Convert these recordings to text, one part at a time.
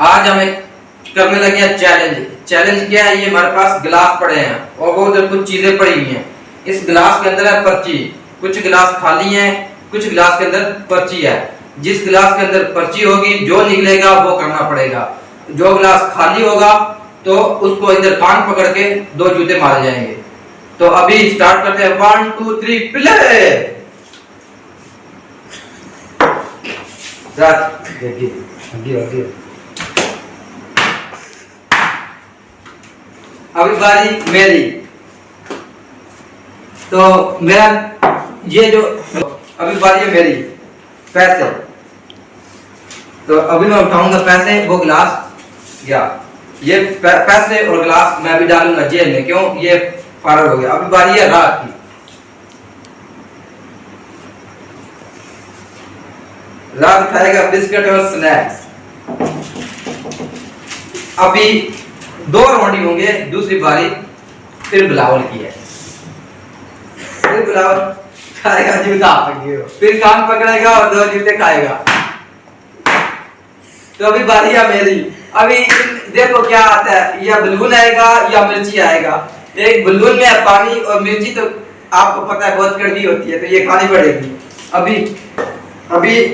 आज हमें करने लगे हैं चैलेंज। चैलेंज क्या है? ये हमारे पास गिलास पड़े हैं और वो उधर कुछ चीजें पड़ी हुई हैं। इस गिलास के अंदर है पर्ची, कुछ गिलास खाली हैं, कुछ गिलास के अंदर पर्ची है। जिस गिलास के अंदर पर्ची होगी जो निकलेगा वो करना पड़ेगा। जो गिलास खाली होगा तो उसको इधर कान पकड़ के 2 जूते मारे जाएंगे। तो अभी स्टार्ट करते हैं। 1 2 3 प्ले। अभी बारी मेरी। तो मेरा ये जो अभी बारी है मेरी। पैसे तो अभी मैं उठाऊंगा पैसे, वो गिलास या ये पैसे और गिलास मैं भी डालूंगा जेल में। क्यों? ये फारग हो गया। अभी बारी है रात की। रात खाएगा बिस्किट और स्नैक्स। अभी 2 राउंड ही होंगे, दूसरी बारी फिर बिलावल की है। फिर बिलावल खाएगा जूता, फिर कान पकड़ेगा और 2 जूते खाएगा। तो अभी बारी है मेरी। अभी देखो क्या आता है, या बलून आएगा या मिर्ची आएगा। एक बलून में है पानी और मिर्ची तो आपको पता है बहुत कड़वी होती है, तो ये खानी पड़ेगी। अभी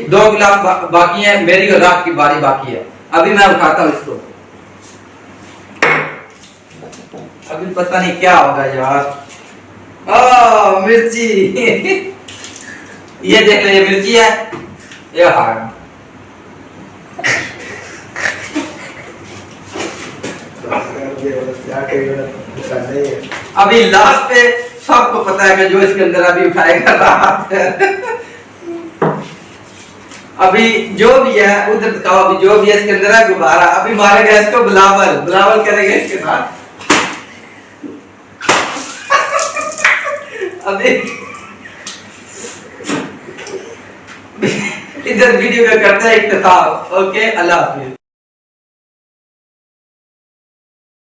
2 गिलास बाकी है, मेरी और रात की बारी बाकी है। अभी मैं उठाता हूँ इसको। अभी पता नहीं क्या होगा यार। मिर्ची। ये देख लो, ये मिर्ची है, ये हार। अभी लास्ट पे सबको पता है कि जो इसके अंदर अभी उठाएगा रात। अभी जो भी है उधर दिखाओ। अभी जो भी है इसके अंदर है गुब्बारा। अभी मारेगा इसको बिलावल। बिलावल करेगा इसके साथ। अभी इधर वीडियो का करते हैं इख्तिताम। ओके, अल्लाह हाफिज।